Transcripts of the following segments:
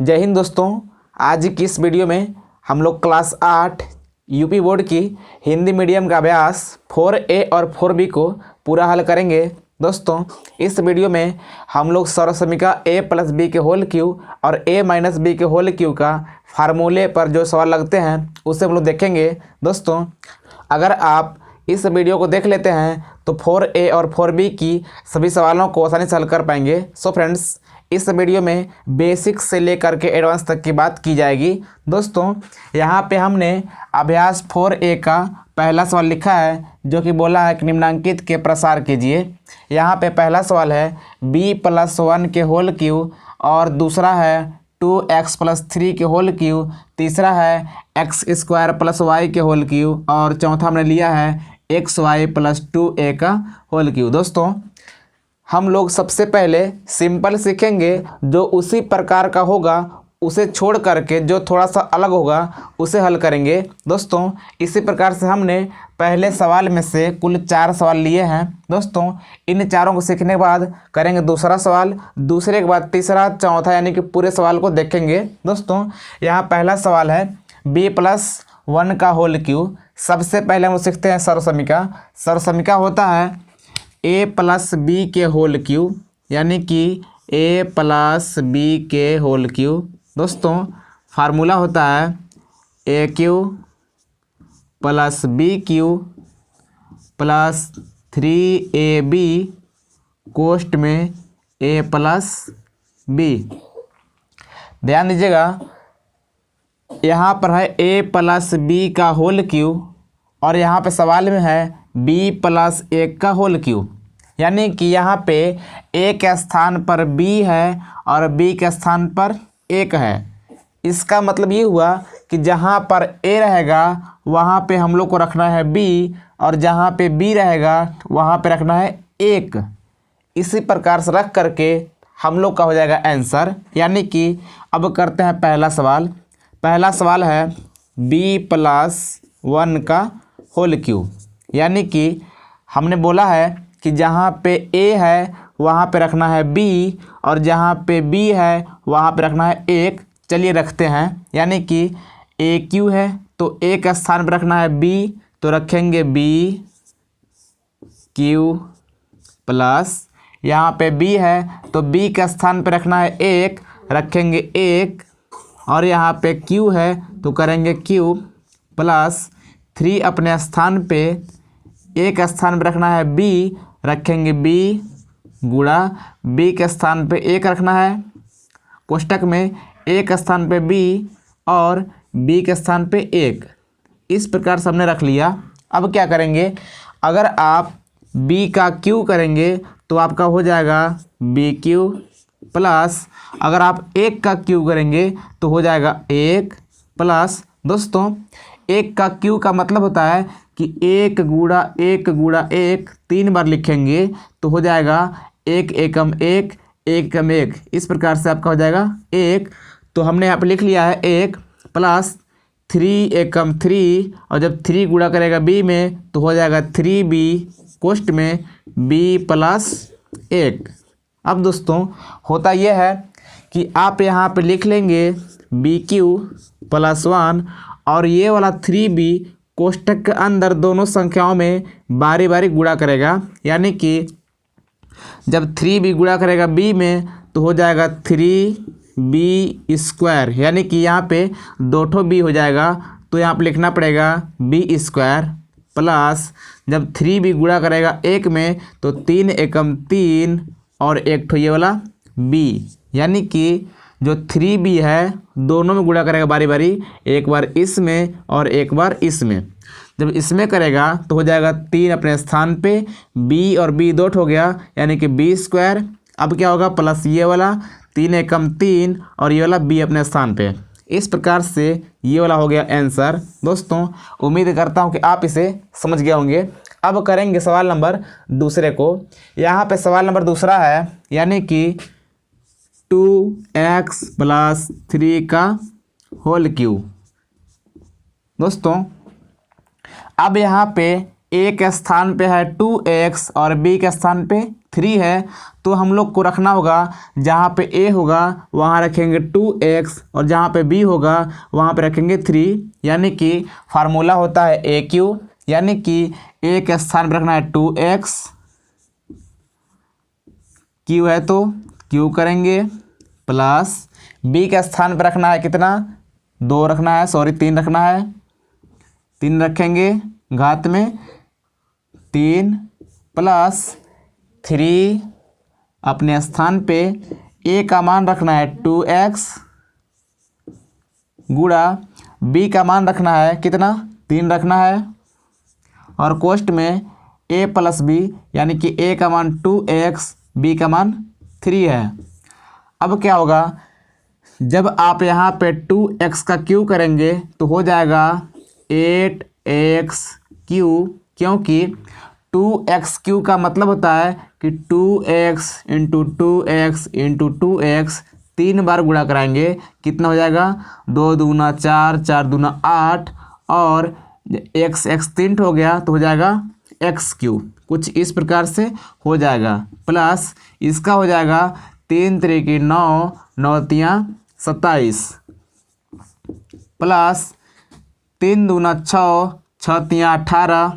जय हिंद दोस्तों। आज की इस वीडियो में हम लोग क्लास 8 यूपी बोर्ड की हिंदी मीडियम का अभ्यास 4A और 4B को पूरा हल करेंगे। दोस्तों इस वीडियो में हम लोग सर्वसमीका a + b के होल क्यूब और a - b के होल क्यूब का फार्मूले पर जो सवाल लगते हैं उसे हम लोग देखेंगे। दोस्तों अगर आप इस वीडियो को देख लेते हैं तो 4A और 4B की सभी सवालों को आसानी से हल कर पाएंगे। सो फ्रेंड्स इस वीडियो में बेसिक से लेकर के एडवांस तक की बात की जाएगी। दोस्तों यहाँ पे हमने अभ्यास 4A का पहला सवाल लिखा है जो कि बोला है कि निम्नांकित के प्रसार कीजिए। यहाँ पे पहला सवाल है b + 1 के होल क्यूब और दूसरा है 2x + 3 के होल क्यूब, तीसरा है x² + y के होल क्यूब और चौथा हमने लिया है xy + 2a का होल क्यूब। दोस्तों हम लोग सबसे पहले सिंपल सीखेंगे, जो उसी प्रकार का होगा उसे छोड़ करके जो थोड़ा सा अलग होगा उसे हल करेंगे। दोस्तों इसी प्रकार से हमने पहले सवाल में से कुल 4 सवाल लिए हैं। दोस्तों इन चारों को सीखने के बाद करेंगे दूसरा सवाल, दूसरे के बाद तीसरा, चौथा, यानी कि पूरे सवाल को देखेंगे। दोस्तों यहाँ पहला सवाल है b + 1 का होल क्यूब। सबसे पहले हम सीखते हैं सर्वसमीका। सर्वसमीका होता है a + b के होल क्यूब, यानी कि a + b के होल क्यूब। दोस्तों फार्मूला होता है a³ + b³ + 3ab कोष्ट में a + b। ध्यान दीजिएगा यहाँ पर है a + b का होल क्यूब और यहाँ पे सवाल में है b + 1 का होल क्यूब, यानी कि यहाँ पे a के स्थान पर b है और b के स्थान पर 1 है। इसका मतलब ये हुआ कि जहाँ पर a रहेगा वहाँ पे हम लोग को रखना है b और जहाँ पे b रहेगा वहाँ पे रखना है 1। इसी प्रकार से रख करके हम लोग का हो जाएगा आंसर। यानी कि अब करते हैं पहला सवाल। पहला सवाल है b + 1 का होल क्यूब, यानी कि हमने बोला है कि जहाँ पे a है वहाँ पे रखना है b और जहाँ पे b है वहाँ पे रखना है 1। चलिए रखते हैं, यानी कि a³ है तो a के स्थान पर रखना है b, तो रखेंगे b³ प्लस यहाँ पे b है तो b के स्थान पर रखना है 1, रखेंगे 1 और यहाँ पे q है तो करेंगे क्यूब प्लस 3 अपने स्थान पे a के स्थान पर रखना है b, रखेंगे b गुणा b के स्थान पे 1 रखना है कोष्टक में, a के स्थान पे b और b के स्थान पे 1। इस प्रकार से हमने रख लिया। अब क्या करेंगे, अगर आप b का q करेंगे तो आपका हो जाएगा b³ प्लस अगर आप 1 का q करेंगे तो हो जाएगा 1 प्लस। दोस्तों 1 का q का मतलब होता है कि 1 गुणा 1 गुणा 1 3 बार लिखेंगे तो हो जाएगा 1 एकम 1 एकम 1। इस प्रकार से आपका हो जाएगा 1। तो हमने यहाँ पे लिख लिया है 1 प्लस 3 एकम 3 और जब 3 गुणा करेगा b में तो हो जाएगा 3b कोष्ट में b + 1। अब दोस्तों होता यह है कि आप यहाँ पे लिख लेंगे b³ + 1 और ये वाला 3b कोष्टक के अंदर दोनों संख्याओं में बारी बारी गुणा करेगा, यानी कि जब 3b गुणा करेगा b में तो हो जाएगा 3b², यानी कि यहाँ पे 2 b हो जाएगा तो यहाँ पे लिखना पड़ेगा b² प्लस जब 3b गुणा करेगा 1 में तो 3 एकम 3 और 1 ठो ये वाला b, यानी कि जो 3b है दोनों में गुणा करेगा बारी बारी, एक बार इसमें और एक बार इसमें। जब इसमें करेगा तो हो जाएगा 3 अपने स्थान पे, b और b 2 हो गया यानी कि b²। अब क्या होगा प्लस ये वाला 3 एकम 3 और ये वाला b अपने स्थान पे। इस प्रकार से ये वाला हो गया आंसर। दोस्तों उम्मीद करता हूँ कि आप इसे समझ गए होंगे। अब करेंगे सवाल नंबर दूसरे को। यहाँ पे सवाल नंबर दूसरा है, यानी कि 2x + 3 का होल क्यूब। दोस्तों अब यहाँ पे a के स्थान पे है 2x और b के स्थान पे 3 है तो हम लोग को रखना होगा जहाँ पे a होगा वहाँ रखेंगे 2x और जहाँ पे b होगा वहाँ पे रखेंगे 3, यानी कि फार्मूला होता है a क्यू, यानी कि a के स्थान पर रखना है 2x, q है तो q करेंगे, प्लस b के स्थान पर रखना है कितना 2 रखना है, सॉरी 3 रखना है, 3 रखेंगे घात में 3 प्लस 3 अपने स्थान पे a का मान रखना है 2x गुणा b का मान रखना है कितना 3 रखना है और कोष्ट में a प्लस b, यानी कि a का मान 2x b का मान 3 है। अब क्या होगा जब आप यहाँ पे 2x का क्यू करेंगे तो हो जाएगा 8x क्यू, क्योंकि 2x क्यू का मतलब होता है कि 2x into 2x into 2x 3 बार गुणा कराएंगे, कितना हो जाएगा 2 दूना 4, 4 दूना 8 और x 3 हो गया तो हो जाएगा x क्यू, कुछ इस प्रकार से हो जाएगा। प्लस इसका हो जाएगा 3 त्रिकी 9, 9 तियाँ 27 प्लस 3 दूना 6, 6 तियाँ 18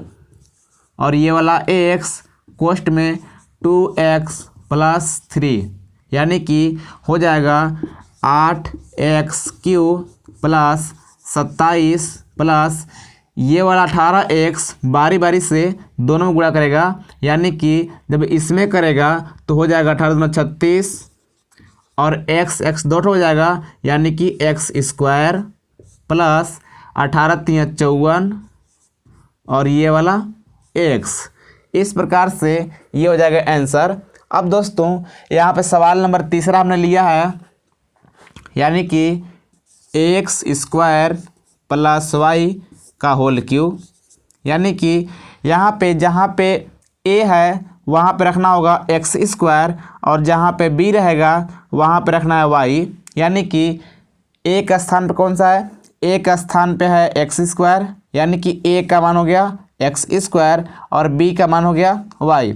और ये वाला x कोष्ट में 2x प्लस 3, यानी कि हो जाएगा 8x क्यू प्लस 27 प्लस ये वाला 18x बारी बारी से दोनों में गुणा करेगा, यानी कि जब इसमें करेगा तो हो जाएगा 18 दूना 36 और x डॉट हो जाएगा, यानी कि x स्क्वायर प्लस 18 तियाँ 54 और ये वाला x। इस प्रकार से ये हो जाएगा आंसर। अब दोस्तों यहाँ पे सवाल नंबर तीसरा हमने लिया है, यानी कि x स्क्वायर प्लस y का होल क्यूब, यानी कि यहाँ पे जहाँ पे a है वहाँ पे रखना होगा x स्क्वायर और जहाँ पे b रहेगा वहाँ पे रखना है y, यानी कि a का स्थान पे कौन सा है, a का स्थान पे है x स्क्वायर, यानी कि a का मान हो गया x स्क्वायर और b का मान हो गया y।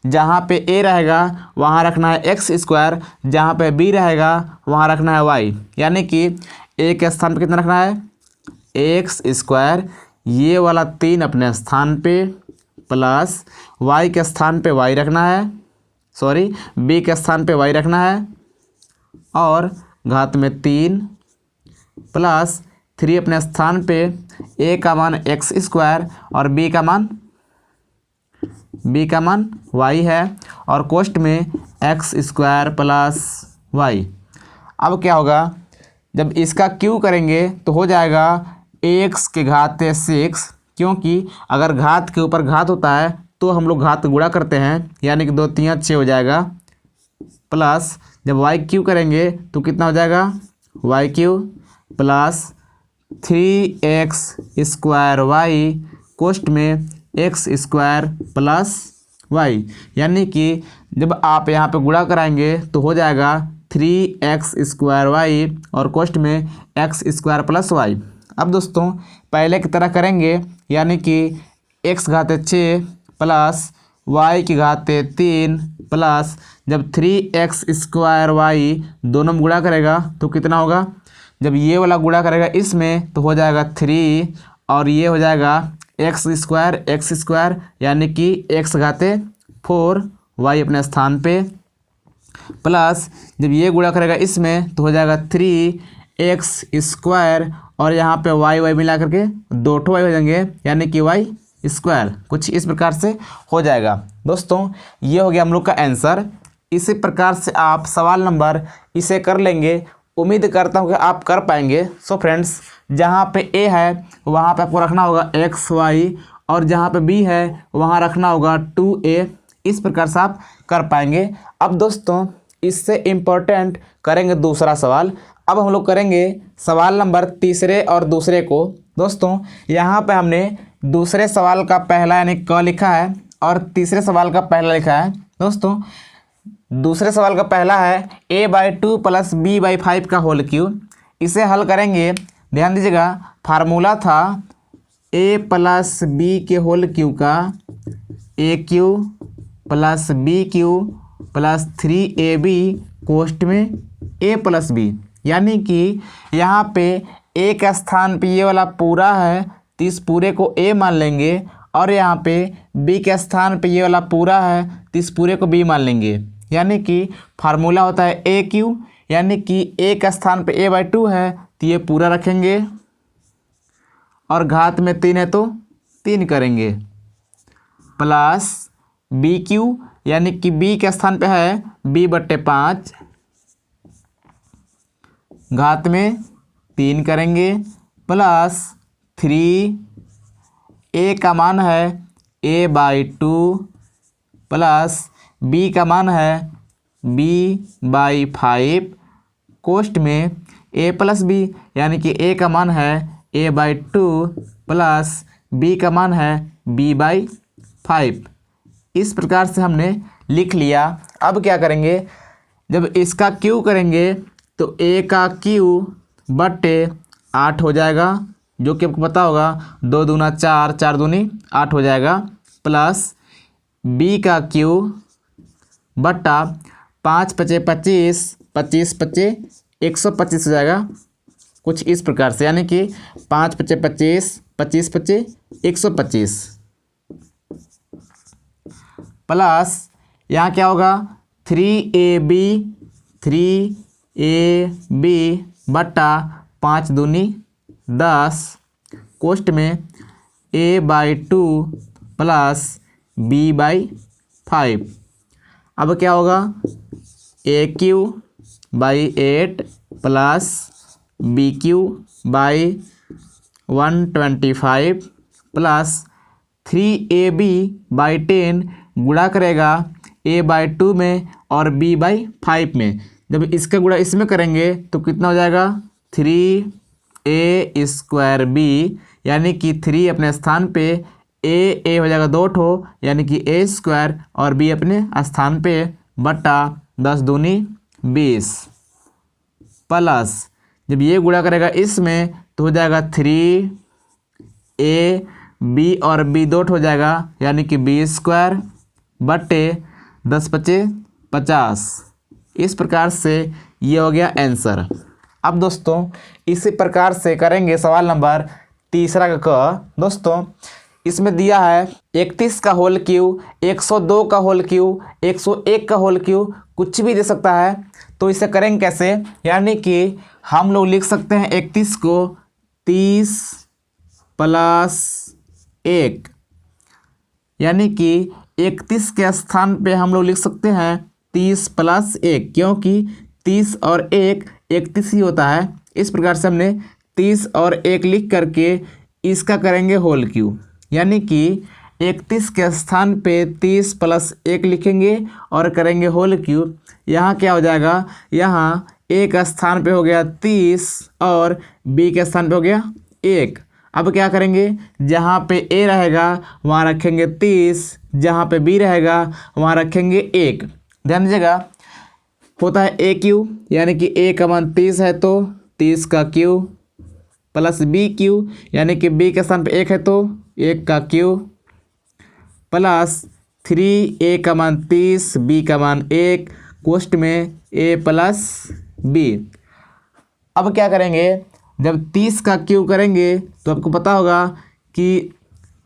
जहाँ पे a रहेगा वहाँ रखना है x स्क्वायर, जहाँ पे b रहेगा वहाँ रखना है y, यानी कि a के स्थान पे कितना रखना है x स्क्वायर, ये वाला 3 अपने स्थान पे प्लस y के स्थान पे y रखना है, सॉरी b के स्थान पे y रखना है और घात में 3 प्लस 3 अपने स्थान पे a का मान x स्क्वायर और b का मान y है और कोष्ट में x स्क्वायर प्लस y। अब क्या होगा जब इसका क्यू करेंगे तो हो जाएगा x के घात 6, क्योंकि अगर घात के ऊपर घात होता है तो हम लोग घात गुणा करते हैं, यानी कि 2 तियाँ 6 हो जाएगा, प्लस जब y क्यू करेंगे तो कितना हो जाएगा y Q plus 3x square y कोष्ट में x स्क्वायर प्लस y, यानी कि जब आप यहाँ पे गुणा कराएंगे तो हो जाएगा 3x स्क्वायर y और कोष्ट में x स्क्वायर प्लस y। अब दोस्तों पहले की तरह करेंगे, यानी कि x घाते 6 प्लस y की घाते 3 प्लस जब 3x स्क्वायर y दोनों में गुणा करेगा तो कितना होगा, जब ये वाला गुणा करेगा इसमें तो हो जाएगा 3 और ये हो जाएगा x स्क्वायर, यानी कि x घाते 4 y अपने स्थान पे प्लस जब ये गुणा करेगा इसमें तो हो जाएगा 3x स्क्वायर और यहाँ पे y मिला करके 2 y हो जाएंगे, यानी कि y स्क्वायर, कुछ इस प्रकार से हो जाएगा। दोस्तों ये हो गया हम लोग का आंसर। इसी प्रकार से आप सवाल नंबर इसे कर लेंगे, उम्मीद करता हूँ कि आप कर पाएंगे। सो फ्रेंड्स जहाँ पे a है वहाँ पे आपको रखना होगा x y और जहाँ पे b है वहाँ रखना होगा 2a, इस प्रकार से आप कर पाएंगे। अब दोस्तों इससे इम्पोर्टेंट करेंगे दूसरा सवाल। अब हम लोग करेंगे सवाल नंबर तीसरे और दूसरे को। दोस्तों यहाँ पे हमने दूसरे सवाल का पहला यानी क लिखा है और तीसरे सवाल का पहला लिखा है। दोस्तों दूसरे सवाल का पहला है a/2 प्लस b/5 का होल क्यूब। इसे हल करेंगे, ध्यान दीजिएगा फार्मूला था a प्लस b के होल क्यूब का a cube plus B cube plus 3ab कोष्ट में a प्लस बी। यानी कि यहाँ पे एक स्थान पे ये वाला पूरा है तो इस पूरे को a मान लेंगे, और यहाँ पे b के स्थान पे ये वाला पूरा है तो इस पूरे को b मान लेंगे। यानी कि फार्मूला होता है ए क्यू, यानी कि a का स्थान पे a/2 है तो ये पूरा रखेंगे और घात में 3 है तो 3 करेंगे, प्लस बी क्यू यानी कि b के स्थान पे है b/5 घात में 3 करेंगे, प्लस 3 a का मान है a/2 प्लस b का मान है b/5 कोष्ट में a प्लस b, यानी कि a का मान है a/2 प्लस b का मान है b/5। इस प्रकार से हमने लिख लिया। अब क्या करेंगे, जब इसका q करेंगे तो a का q बटे 8 हो जाएगा, जो कि आपको पता होगा 2 दूना 4, 4 दूनी 8 हो जाएगा, प्लस b का q बटा 5 पचे 25, 25 पचे 125 हो जाएगा कुछ इस प्रकार से। यानी कि 5 पचे 25, 25 पचे 125 प्लस यहाँ क्या होगा 3ab बटा 5 दूनी 10 कोष्ट में a/2 प्लस b/5। अब क्या होगा AQ/8 plus BQ/125 plus 3AB/10 गुणा करेगा a/2 में और b/5 में। जब इसका गुणा इसमें करेंगे तो कितना हो जाएगा 3a² b, यानी कि 3 अपने स्थान पे a हो जाएगा 2 ठो, यानी कि a² और b अपने स्थान पे बटा 10 दूनी 20 प्लस जब ये गुणा करेगा इसमें तो हो जाएगा 3a b और b 2 हो जाएगा, यानी कि b² बटे 10 पचे 50। इस प्रकार से ये हो गया आंसर। अब दोस्तों इसी प्रकार से करेंगे सवाल नंबर 3 का दोस्तों इसमें दिया है 31 का होल क्यू, 102 का होल क्यू, 101 का होल क्यू, कुछ भी दे सकता है। तो इसे करेंगे कैसे, यानी कि हम लोग लिख सकते हैं 31 को 30 प्लस 1, यानी कि 31 के स्थान पे हम लोग लिख सकते हैं 30 प्लस 1, क्योंकि 30 और 1 31 ही होता है। इस प्रकार से हमने 30 और 1 लिख करके इसका करेंगे होल क्यू, यानी कि 31 के स्थान पे 30 प्लस 1 लिखेंगे और करेंगे होल क्यू। यहाँ क्या हो जाएगा, यहाँ a का स्थान पे हो गया 30 और b के स्थान पे हो गया 1। अब क्या करेंगे, जहाँ पे a रहेगा वहाँ रखेंगे 30, जहाँ पे b रहेगा वहाँ रखेंगे 1। ध्यान दीजिएगा होता है a क्यू, यानी कि a का मान 30 है तो 30 का क्यू प्लस b क्यू, यानी कि b के स्थान पे 1 है तो 1 का क्यू प्लस 3a का मान 30, b का मान 1 कोष्ट में a प्लस b। अब क्या करेंगे, जब 30 का क्यू करेंगे तो आपको पता होगा कि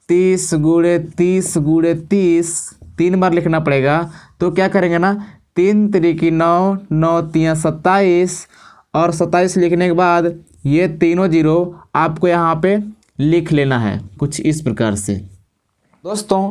30 गुणे 30 गुणे 30 3 बार लिखना पड़ेगा। तो क्या करेंगे ना, 3 त्रिकी 9, 9 तियाँ 27 और 27 लिखने के बाद ये तीनों जीरो आपको यहाँ पे लिख लेना है कुछ इस प्रकार से। दोस्तों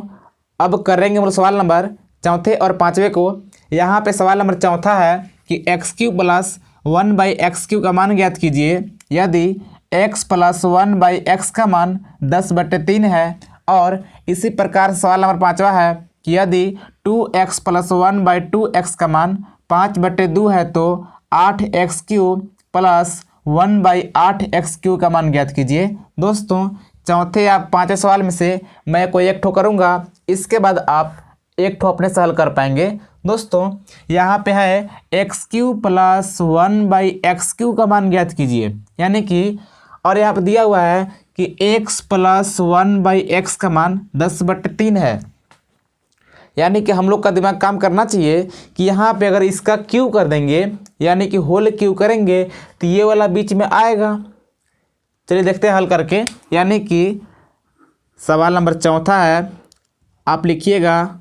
अब करेंगे हम लोग सवाल नंबर 4 और 5वें को। यहाँ पे सवाल नंबर 4 है कि x³ प्लस 1/x³ का मान ज्ञात कीजिए यदि x प्लस 1/x का मान 10/3 है, और इसी प्रकार से सवाल नंबर 5वां है कि यदि 2x प्लस 1/2x का मान 5/2 है तो 8x³ प्लस 1/8x³ का मान ज्ञात कीजिए। दोस्तों चौथे या 5वें सवाल में से मैं कोई एक ठो करूँगा, इसके बाद आप एक ठो अपने से हल कर पाएंगे। दोस्तों यहाँ पे है x³ प्लस 1/x³ का मान ज्ञात कीजिए, यानी कि और यहाँ पे दिया हुआ है कि x प्लस 1/x का मान 10/3 है, यानी कि हम लोग का दिमाग काम करना चाहिए कि यहाँ पे अगर इसका क्यू कर देंगे यानी कि होल क्यू करेंगे तो ये वाला बीच में आएगा। चलिए देखते हैं हल करके। यानी कि सवाल नंबर चौथा है, आप लिखिएगा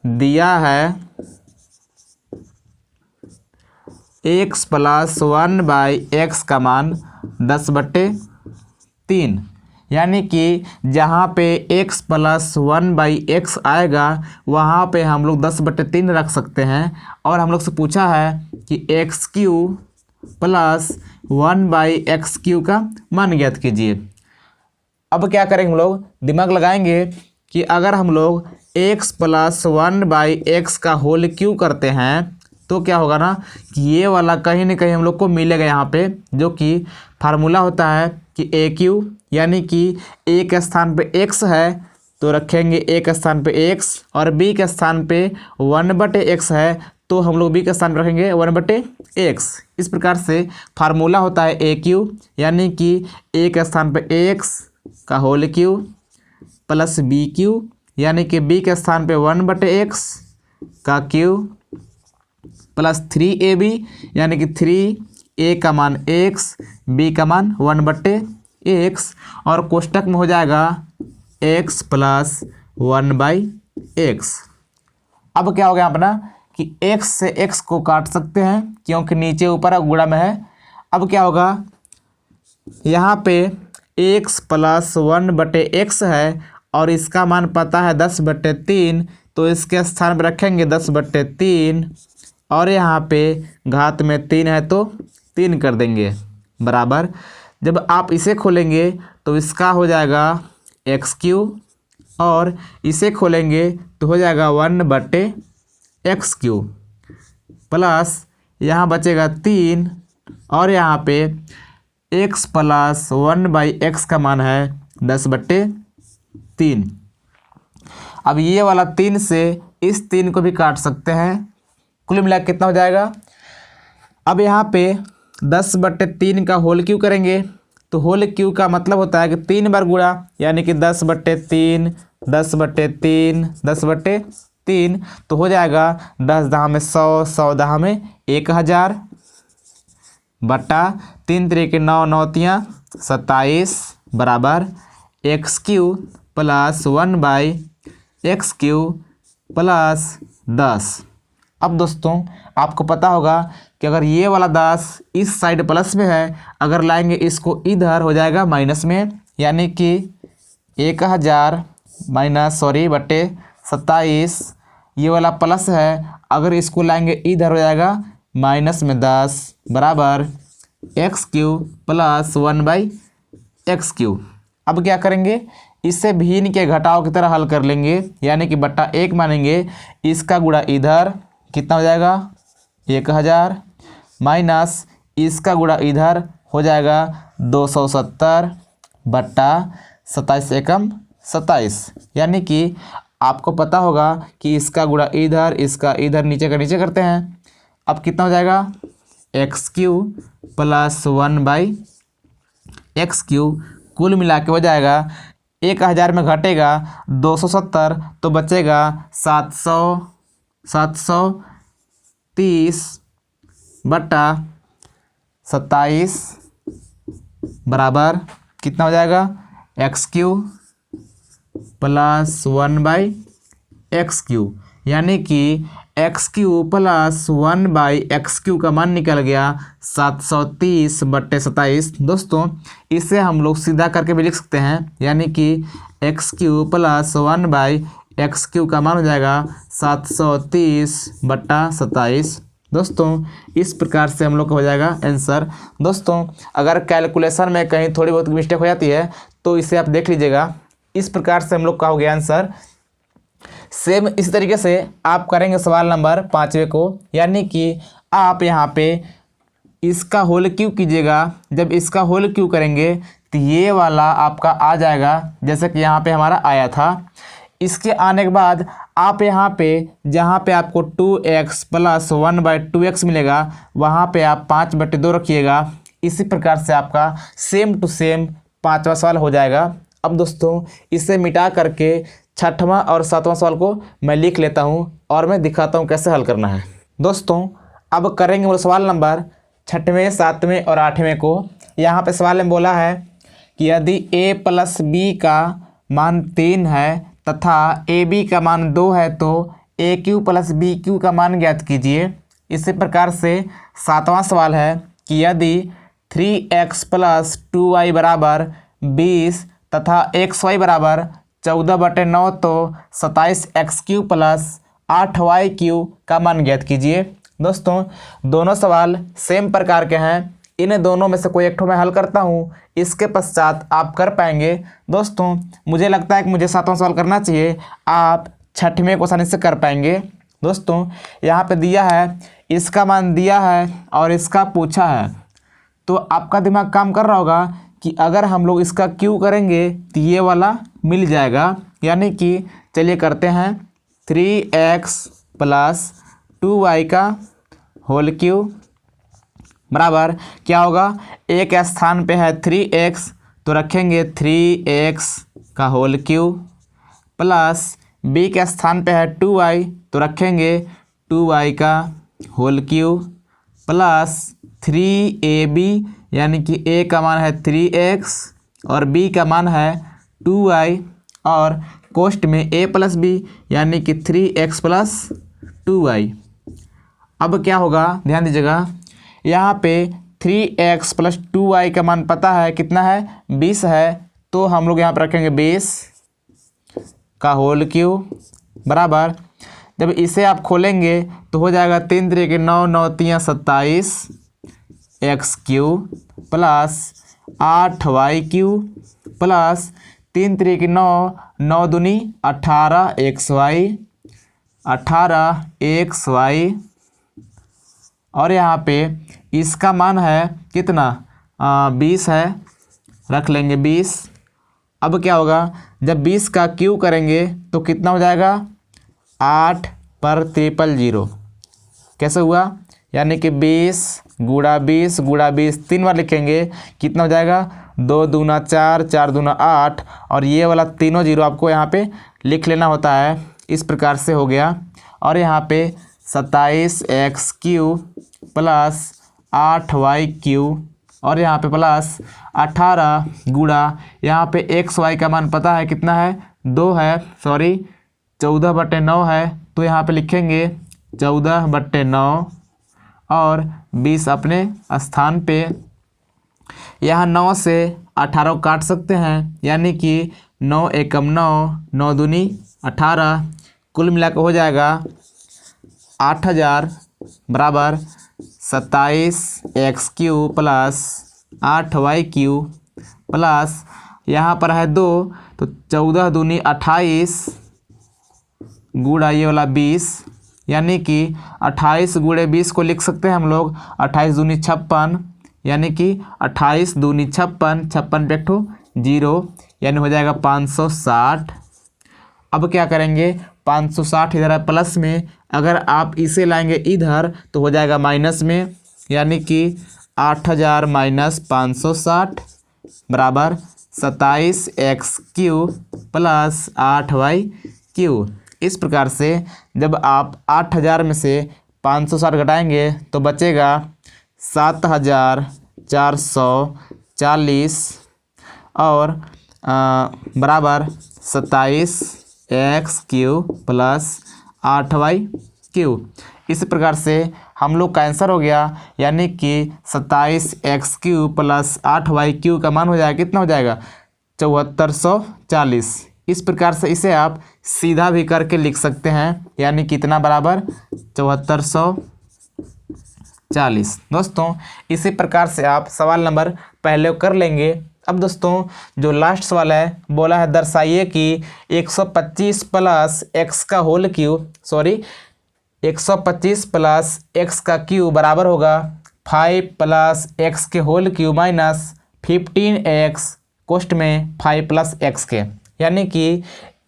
दिया है x + 1/x का मान 10/3, यानी कि जहाँ पे x + 1/x आएगा वहाँ पे हम लोग 10/3 रख सकते हैं। और हम लोग से पूछा है कि x³ + 1/x³ का मान ज्ञात कीजिए। अब क्या करेंगे, हम लोग दिमाग लगाएंगे कि अगर हम लोग x + 1/x का होल क्यू करते हैं तो क्या होगा ना कि ये वाला कहीं ना कहीं हम लोग को मिलेगा यहाँ पे, जो कि फार्मूला होता है कि AQ, यानी कि A के स्थान पे x है तो रखेंगे A के स्थान पे x, और B के स्थान पे 1/x है तो हम लोग B के स्थान पे रखेंगे 1/x। इस प्रकार से फार्मूला होता है AQ, यानी कि A के स्थान पे AX का होल क्यू प्लस BQ, यानी कि B के स्थान पे 1/x का क्यू प्लस 3AB, यानी कि 3A का मान x, B का मान 1/x, और कोष्टक में हो जाएगा x + 1/x। अब क्या हो गया अपना कि x से x को काट सकते हैं क्योंकि नीचे ऊपर गुणा में है। अब क्या होगा, यहाँ पे x + 1/x है और इसका मान पता है 10/3, तो इसके स्थान पर रखेंगे 10/3, और यहाँ पे घात में 3 है तो 3 कर देंगे बराबर। जब आप इसे खोलेंगे तो इसका हो जाएगा x³ और इसे खोलेंगे तो हो जाएगा 1/x³ प्लस यहाँ बचेगा 3, और यहाँ पे x + 1/x का मान है 10/3। अब ये वाला 3 से इस 3 को भी काट सकते हैं, कुल मिला कितना हो जाएगा। अब यहाँ पे 10/3 का होल क्यू करेंगे तो होल क्यू का मतलब होता है कि 3 बार गुणा, यानी कि 10/3 10/3 10/3, तो हो जाएगा 10 दहा में 100, 100 दहा में 1000 बटा 3 3 9 9 तियाँ 27 बराबर x³ + 1/x³ + 10। अब दोस्तों आपको पता होगा कि अगर ये वाला 10 इस साइड प्लस में है, अगर लाएंगे इसको इधर हो जाएगा माइनस में, यानी कि 1000 बटे 27, ये वाला प्लस है, अगर इसको लाएंगे इधर हो जाएगा माइनस में 10 बराबर x³ + 1/x³। अब क्या करेंगे, इससे भिन्न के घटाव की तरह हल कर लेंगे, यानी कि बटा 1 मानेंगे, इसका गुणा इधर कितना हो जाएगा 1000 माइनस इसका गुणा इधर हो जाएगा 270 बटा 27 एकम 27, यानी कि आपको पता होगा कि इसका गुणा इधर, इसका इधर, नीचे का नीचे करते हैं। अब कितना हो जाएगा x³ + 1/x³, कुल मिला के हो जाएगा 1000 में घटेगा 270 तो बचेगा 730 बटा 27 बराबर कितना हो जाएगा x³ + 1/x³, यानी कि x³ + 1/x³ का मान निकल गया 730/27। दोस्तों इसे हम लोग सीधा करके भी लिख सकते हैं, यानी कि x³ + 1/x³ का मान हो जाएगा 730/27। दोस्तों इस प्रकार से हम लोग का हो जाएगा आंसर। दोस्तों अगर कैलकुलेशन में कहीं थोड़ी बहुत मिस्टेक हो जाती है तो इसे आप देख लीजिएगा। इस प्रकार से हम लोग का हो गया आंसर। सेम इसी तरीके से आप करेंगे सवाल नंबर 5वें को, यानी कि आप यहाँ पे इसका होल क्यू कीजिएगा। जब इसका होल क्यू करेंगे तो ये वाला आपका आ जाएगा, जैसे कि यहाँ पे हमारा आया था। इसके आने के बाद आप यहाँ पे जहाँ पे आपको 2x + 1/2x मिलेगा वहाँ पे आप 5/2 रखिएगा। इसी प्रकार से आपका सेम टू सेम 5वां सवाल हो जाएगा। अब दोस्तों इसे मिटा करके छठवां और सातवां सवाल को मैं लिख लेता हूं और मैं दिखाता हूं कैसे हल करना है। दोस्तों अब करेंगे वो सवाल नंबर 6वें, 7वें और 8वें को। यहाँ पे सवाल में बोला है कि यदि a प्लस बी का मान 3 है तथा ए बी का मान 2 है तो ए क्यू प्लस बी क्यू का मान ज्ञात कीजिए। इसी प्रकार से 7वां सवाल है कि यदि 3x प्लस 2y बराबर 20 तथा xy बराबर 14/9 तो 27x³ प्लस 8y³ का मान ज्ञात कीजिए। दोस्तों दोनों सवाल सेम प्रकार के हैं, इन्हें दोनों में से कोई एक ठो मैं हल करता हूँ, इसके पश्चात आप कर पाएंगे। दोस्तों मुझे लगता है कि मुझे 7वां सवाल करना चाहिए, आप 6वें को आसानी से कर पाएंगे। दोस्तों यहाँ पे दिया है, इसका मान दिया है और इसका पूछा है, तो आपका दिमाग काम कर रहा होगा कि अगर हम लोग इसका क्यू करेंगे तो ये वाला मिल जाएगा। यानी कि चलिए करते हैं 3x प्लस 2y का होल क्यू बराबर क्या होगा, एक स्थान पे है 3x तो रखेंगे 3x का होल क्यू प्लस b के स्थान पे है 2y तो रखेंगे 2y का होल क्यू प्लस 3ab यानी कि a का मान है 3x और b का मान है 2y और कोष्ट में a प्लस b यानी कि 3x प्लस 2y। अब क्या होगा ध्यान दीजिएगा, यहाँ पे 3x प्लस 2y का मान पता है कितना है 20 है, तो हम लोग यहाँ पर रखेंगे 20 का होल क्यू बराबर, जब इसे आप खोलेंगे तो हो जाएगा 3 3 9 9 3 27 x³ प्लस 8y³ प्लस 3 3 9 9 दूनी 18 xy और यहाँ पे इसका मान है कितना 20 है, रख लेंगे 20। अब क्या होगा जब 20 का क्यू करेंगे तो कितना हो जाएगा 8 पर 000 कैसे हुआ, यानी कि 20 गुणा 20 गुणा 20 3 बार लिखेंगे, कितना हो जाएगा 2 दूना 4 4 दूना 8 और ये वाला तीनों जीरो आपको यहाँ पे लिख लेना होता है। इस प्रकार से हो गया और यहाँ पे 27x³ प्लस 8y³ और यहाँ पे प्लस 18 गुणा यहाँ पे xy का मान पता है कितना है 2 है, सॉरी 14/9 है, तो यहाँ पे लिखेंगे 14/9 और 20 अपने स्थान पे। यहाँ 9 से 18 को काट सकते हैं, यानी कि 9 एकम 9 9 दूनी 18 कुल मिलाकर हो जाएगा 8000 बराबर 27x³ प्लस 8y³ प्लस यहाँ पर है 2 तो 14 दूनी 28 गुणा ये वाला 20, यानी कि 28 गुणे 20 को लिख सकते हैं हम लोग 28 दूनी 56 यानी कि 28 दूनी 56 56 पे एक ठो 0 यानी हो जाएगा 560। अब क्या करेंगे 560 इधर है प्लस में, अगर आप इसे लाएंगे इधर तो हो जाएगा माइनस में, यानी कि 8000 माइनस 560 बराबर 27x³ प्लस 8y³। इस प्रकार से जब आप 8000 में से 560 घटाएंगे तो बचेगा 7440 और बराबर 27x³ प्लस 8y³। इस प्रकार से हम लोग का आंसर हो गया, यानी कि 27x³ प्लस 8y³ का मान हो जाएगा कितना हो जाएगा 7440। इस प्रकार से इसे आप सीधा भी करके लिख सकते हैं, यानी कितना बराबर 7440। दोस्तों इसी प्रकार से आप सवाल नंबर पहले कर लेंगे। अब दोस्तों जो लास्ट सवाल है बोला है दर्शाइए कि 125 प्लस x का होल क्यू 125 प्लस x का क्यू बराबर होगा 5 प्लस x के होल क्यू माइनस 15x कोष्ट में 5 प्लस x के, यानी कि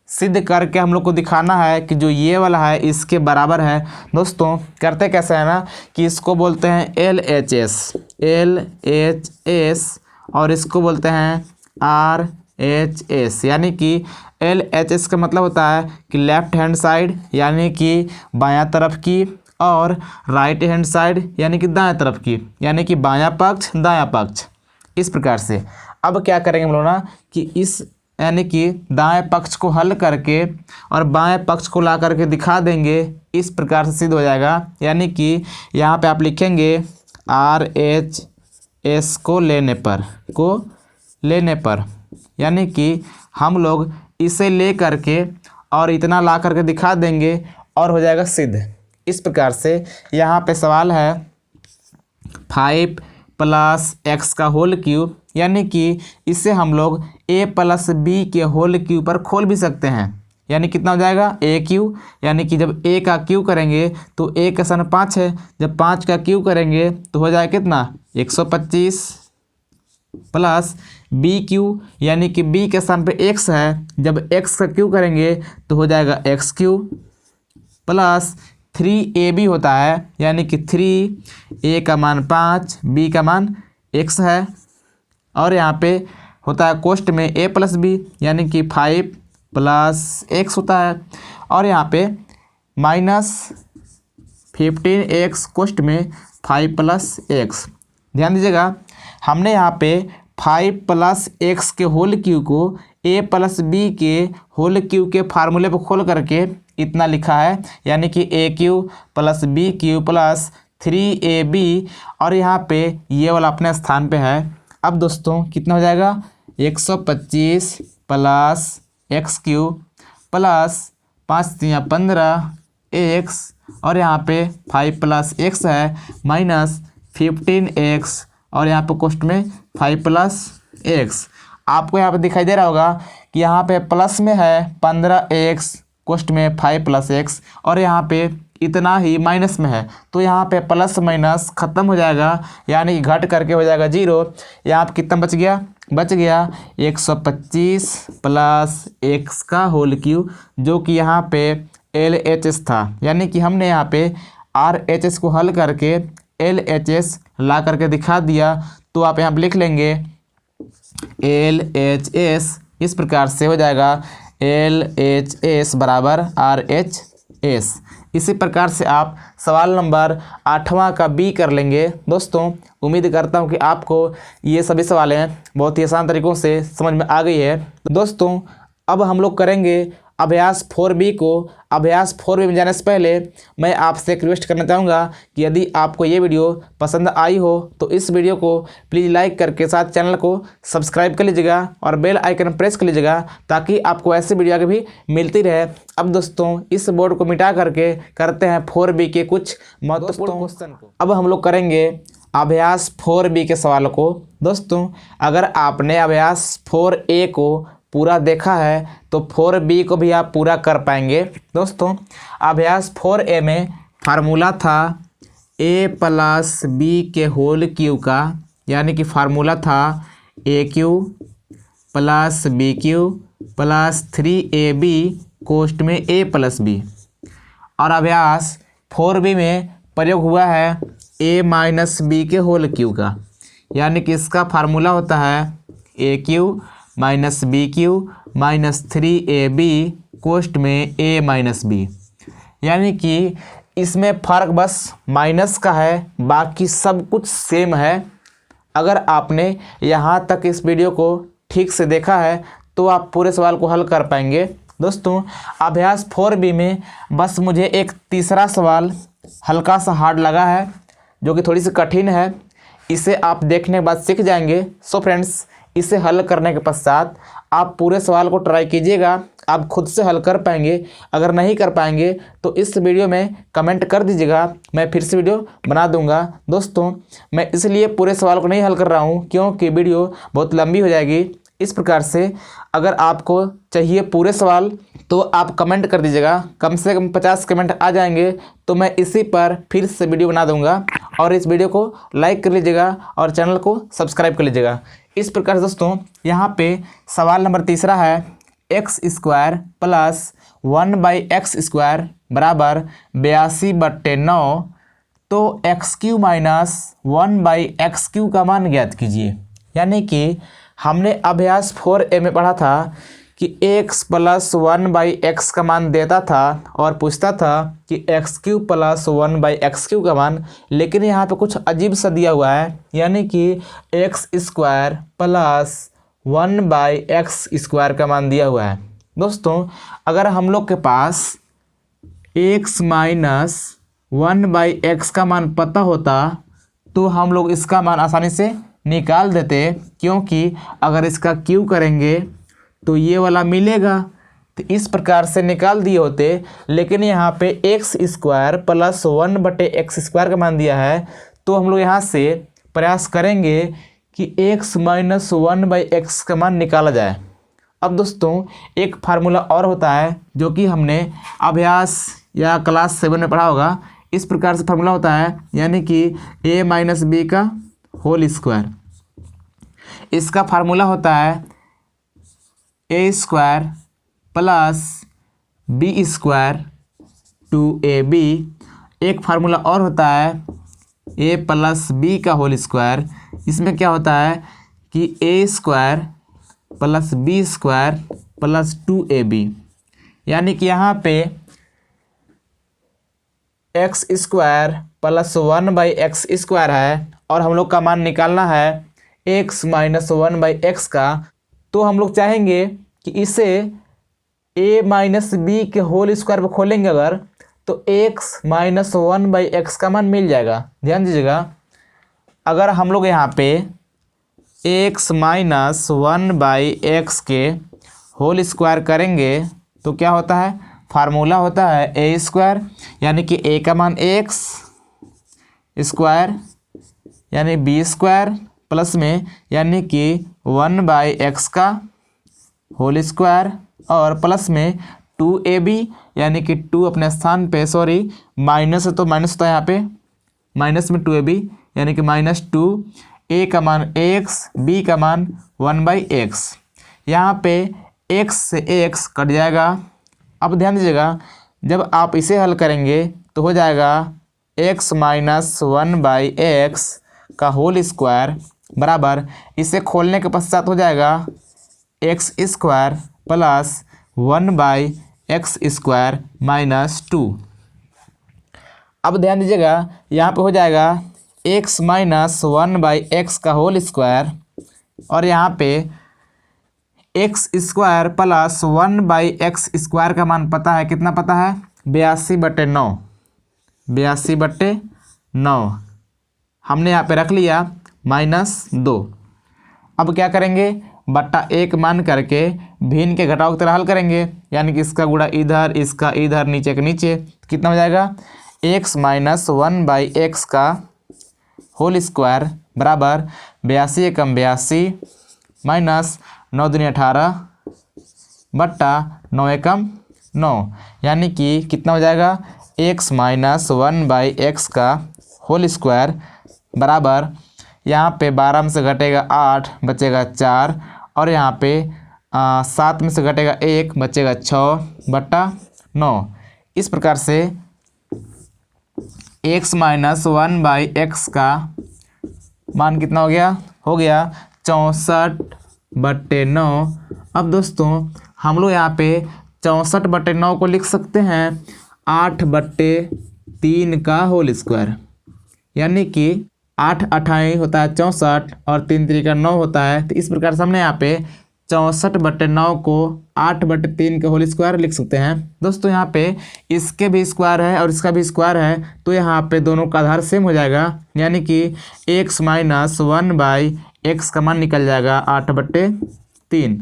सिद्ध करके हम लोग को दिखाना है कि जो ये वाला है इसके बराबर है। दोस्तों करते कैसे है ना कि इसको बोलते हैं LHS और इसको बोलते हैं LHS, यानी कि LHS का मतलब होता है कि लेफ्ट हैंड साइड यानी कि बायां तरफ की, और राइट हैंड साइड यानी कि दाएं तरफ की, यानी कि बायां पक्ष दायां पक्ष, इस प्रकार से। अब क्या करेंगे हम लोग ना कि इस यानी कि दाएं पक्ष को हल करके और बाएं पक्ष को ला करके दिखा देंगे, इस प्रकार से सिद्ध हो जाएगा। यानी कि यहाँ पे आप लिखेंगे RHS को लेने पर यानी कि हम लोग इसे ले करके और इतना ला करके दिखा देंगे और हो जाएगा सिद्ध। इस प्रकार से यहाँ पे सवाल है 5 + x का होल क्यूब, यानी कि इसे हम लोग a + b के होल क्यूब पर खोल भी सकते हैं। यानी कितना हो जाएगा AQ, यानी कि जब a का क्यूब करेंगे तो a का स्थान 5 है, जब 5 का क्यूब करेंगे तो हो जाएगा कितना 125 प्लस BQ, यानी कि b के स्थान पे x है, जब x का क्यूब करेंगे तो हो जाएगा x³ प्लस 3AB होता है, यानी कि 3 a का मान 5 b का मान x है, और यहाँ पे होता है कोष्ट में a + b, यानी कि 5 + x होता है, और यहाँ पे -15x कोष्ट में 5 + x। ध्यान दीजिएगा, हमने यहाँ पे 5 + x के होल क्यूब को a + b के होल क्यूब के फार्मूले पर खोल करके इतना लिखा है, यानी कि AQ + BQ प्लस 3AB, और यहाँ पे ये वाला अपने स्थान पे है। अब दोस्तों कितना हो जाएगा 125 प्लस x³ प्लस 5 × 15x, और यहाँ पे 5 + x है माइनस 15x, और यहाँ पे कोष्ट में 5 + x। आपको यहाँ पे दिखाई दे रहा होगा कि यहाँ पे प्लस में है 15x, कोष्ट में 5 + x, और यहाँ पे इतना ही माइनस में है, तो यहाँ पे प्लस माइनस खत्म हो जाएगा, यानी कि घट करके हो जाएगा 0। यहाँ पे कितना बच गया 125 प्लस x का होल क्यूब, जो कि यहाँ पे LHS था, यानी कि हमने यहाँ पे RHS को हल करके LHS ला करके दिखा दिया। तो आप यहाँ पे लिख लेंगे LHS, इस प्रकार से हो जाएगा LHS बराबर RHS। इसी प्रकार से आप सवाल नंबर 8वां का B कर लेंगे। दोस्तों उम्मीद करता हूं कि आपको ये सभी सवालें बहुत ही आसान तरीक़ों से समझ में आ गई है। दोस्तों अब हम लोग करेंगे अभ्यास 4B को। अभ्यास 4B में जाने से पहले मैं आपसे एक रिक्वेस्ट करना चाहूँगा कि यदि आपको ये वीडियो पसंद आई हो तो इस वीडियो को प्लीज़ लाइक करके साथ चैनल को सब्सक्राइब कर लीजिएगा और बेल आइकन प्रेस कर लीजिएगा, ताकि आपको ऐसे वीडियो आगे भी मिलती रहे। अब दोस्तों इस बोर्ड को मिटा करके करते हैं 4B के कुछ महत्वपूर्ण क्वेश्चन को। अब हम लोग करेंगे अभ्यास 4B के सवालों को। दोस्तों अगर आपने अभ्यास 4A को पूरा देखा है तो 4B को भी आप पूरा कर पाएंगे। दोस्तों अभ्यास 4A में फार्मूला था a + b के होल क्यूब का, यानी कि फार्मूला था AQ + BQ प्लस 3AB कोष्ट में a + b, और अभ्यास 4B में प्रयोग हुआ है a - b के होल क्यूब का, यानी कि इसका फार्मूला होता है AQ - BQ - 3AB कोष्ट में a - b, यानी कि इसमें फ़र्क बस माइनस का है, बाकी सब कुछ सेम है। अगर आपने यहाँ तक इस वीडियो को ठीक से देखा है तो आप पूरे सवाल को हल कर पाएंगे। दोस्तों अभ्यास 4B में बस मुझे एक तीसरा सवाल हल्का सा हार्ड लगा है, जो कि थोड़ी सी कठिन है। इसे आप देखने के बाद सीख जाएंगे। सो फ्रेंड्स इसे हल करने के पश्चात आप पूरे सवाल को ट्राई कीजिएगा, आप खुद से हल कर पाएंगे। अगर नहीं कर पाएंगे तो इस वीडियो में कमेंट कर दीजिएगा, मैं फिर से वीडियो बना दूंगा। दोस्तों मैं इसलिए पूरे सवाल को नहीं हल कर रहा हूं क्योंकि वीडियो बहुत लंबी हो जाएगी। इस प्रकार से अगर आपको चाहिए पूरे सवाल तो आप कमेंट कर दीजिएगा, कम से कम 50 कमेंट आ जाएंगे तो मैं इसी पर फिर से वीडियो बना दूंगा। और इस वीडियो को लाइक कर लीजिएगा और चैनल को सब्सक्राइब कर लीजिएगा। इस प्रकार से दोस्तों यहाँ पे सवाल नंबर तीसरा है x² प्लस 1/x² बराबर 82/9। तो x³ - 1/x³ का मान ज्ञात कीजिए। यानी कि हमने अभ्यास 4a में पढ़ा था कि x प्लस 1/x का मान देता था और पूछता था कि x³ प्लस 1/x³ का मान, लेकिन यहाँ पे कुछ अजीब सा दिया हुआ है, यानी कि x² प्लस 1/x² का मान दिया हुआ है। दोस्तों अगर हम लोग के पास x माइनस 1/x का मान पता होता तो हम लोग इसका मान आसानी से निकाल देते, क्योंकि अगर इसका क्यू करेंगे तो ये वाला मिलेगा, तो इस प्रकार से निकाल दिए होते। लेकिन यहाँ पे x² प्लस 1/x² का मान दिया है, तो हम लोग यहाँ से प्रयास करेंगे कि x माइनस 1/x का मान निकाला जाए। अब दोस्तों एक फार्मूला और होता है जो कि हमने अभ्यास या क्लास 7 में पढ़ा होगा। इस प्रकार से फार्मूला होता है, यानी कि a माइनस बी का होल स्क्वायर। इसका फार्मूला होता है a² प्लस b² 2ab। एक फार्मूला और होता है a प्लस बी का होल स्क्वायर। इसमें क्या होता है कि a² plus b² plus 2ab, यानी कि यहाँ पे x² प्लस 1/x² है और हम लोग का मान निकालना है x माइनस 1/x का। तो हम लोग चाहेंगे कि इसे a माइनस बी के होल स्क्वायर पर खोलेंगे अगर, तो x माइनस 1/x का मान मिल जाएगा। ध्यान दीजिएगा, अगर हम लोग यहाँ पे x माइनस 1/x के होल स्क्वायर करेंगे तो क्या होता है, फार्मूला होता है a², यानी कि a का मान x² यानी b² प्लस में यानी कि 1/x का होल स्क्वायर और प्लस में 2ab, यानी कि 2 अपने स्थान पे, सॉरी माइनस है तो माइनस होता है यहाँ पे, माइनस में 2ab यानी कि -2, a का मान x, b का मान 1/x। यहाँ पे x से x कट जाएगा। अब ध्यान दीजिएगा, जब आप इसे हल करेंगे तो हो जाएगा x माइनस 1/x का होल स्क्वायर बराबर, इसे खोलने के पश्चात हो जाएगा x² प्लस 1/x² माइनस 2। अब ध्यान दीजिएगा, यहाँ पे हो जाएगा x माइनस 1/x का होल स्क्वायर और यहाँ पे x² प्लस 1/x² का मान पता है, कितना पता है, 82/9। 82/9 हमने यहाँ पे रख लिया -2। अब क्या करेंगे, बट्टा 1 मान करके भिन्न के घटाव की तरह हल करेंगे, यानी कि इसका गुणा इधर, इसका इधर, नीचे के नीचे, कितना हो जाएगा x माइनस 1/x का होल स्क्वायर बराबर 82 एकम 82 माइनस 9 दूनी 18 बट्टा 9 एकम 9, यानी कि कितना हो जाएगा x माइनस 1/x का होल स्क्वायर बराबर, यहाँ पे 12 में से घटेगा 8 बचेगा 4 और यहाँ पे 7 में से घटेगा 1 बचेगा 6/9। इस प्रकार से x माइनस 1/x का मान कितना हो गया 64/9। अब दोस्तों हम लोग यहाँ पे 64/9 को लिख सकते हैं 8/3 का होल स्क्वायर, यानी कि 8 अठाई होता है 64 और 3 3 9 होता है। तो इस प्रकार से हमने यहाँ पे 64/9 को 8/3 का होल स्क्वायर लिख सकते हैं। दोस्तों यहाँ पे इसके भी स्क्वायर है और इसका भी स्क्वायर है, तो यहाँ पे दोनों का आधार सेम हो जाएगा, यानी कि x माइनस 1/x का मान निकल जाएगा 8/3।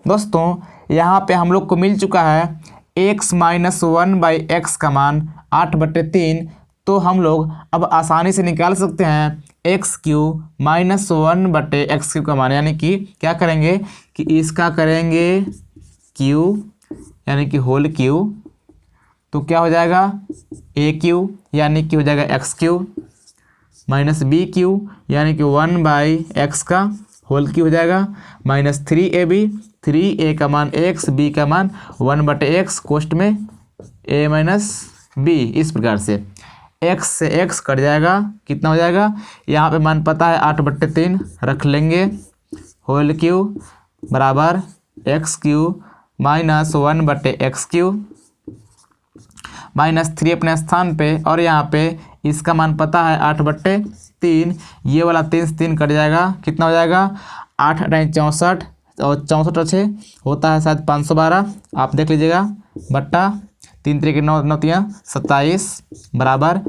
दोस्तों यहाँ पे हम लोग को मिल चुका है x माइनस 1/x का मान 8/3, तो हम लोग अब आसानी से निकाल सकते हैं x³ माइनस 1/x³ का मान, यानी कि क्या करेंगे कि इसका करेंगे q यानी कि होल q, तो क्या हो जाएगा a³ यानी कि हो जाएगा x³ माइनस b³ यानी कि 1/x का होल q हो जाएगा माइनस 3ab, 3a का मान x, b का मान 1/x कोष्ट में a माइनस b। इस प्रकार से x से x कट जाएगा, कितना हो जाएगा, यहाँ पे मान पता है 8/3 रख लेंगे, होल क्यू बराबर x Q minus 1/x³ minus 3 अपने स्थान पे, और यहाँ पे इसका मान पता है 8/3। ये वाला 3 से 3 कट जाएगा, कितना हो जाएगा 8 × 64 और 64 अच्छे होता है शायद 512, आप देख लीजिएगा, बट्टा 3 3 के 9 9 27 बराबर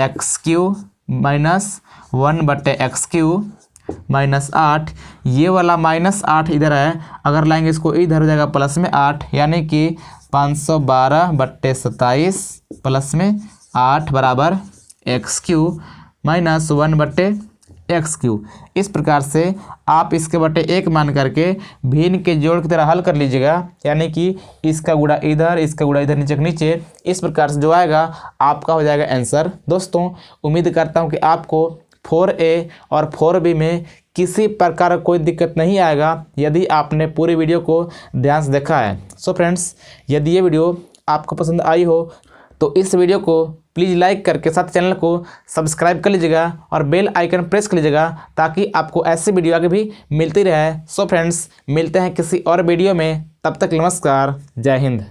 x³ माइनस 1/x³ माइनस 8। ये वाला -8 इधर है, अगर लाएंगे इसको इधर हो जाएगा प्लस में 8, यानी कि 512/27 प्लस में 8 बराबर x³ माइनस 1/x³। इस प्रकार से आप इसके बटे 1 मान करके भिन्न के जोड़ की तरह हल कर लीजिएगा, यानी कि इसका गुणा इधर, इसका गुणा इधर, नीचे के नीचे, इस प्रकार से जो आएगा आपका हो जाएगा आंसर। दोस्तों उम्मीद करता हूं कि आपको 4A और 4B में किसी प्रकार कोई दिक्कत नहीं आएगा यदि आपने पूरी वीडियो को ध्यान से देखा है। सो फ्रेंड्स, यदि ये वीडियो आपको पसंद आई हो तो इस वीडियो को प्लीज़ लाइक करके साथ चैनल को सब्सक्राइब कर लीजिएगा और बेल आइकन प्रेस कर लीजिएगा, ताकि आपको ऐसी वीडियो आगे भी मिलती रहे। सो फ्रेंड्स, मिलते हैं किसी और वीडियो में, तब तक नमस्कार, जय हिंद।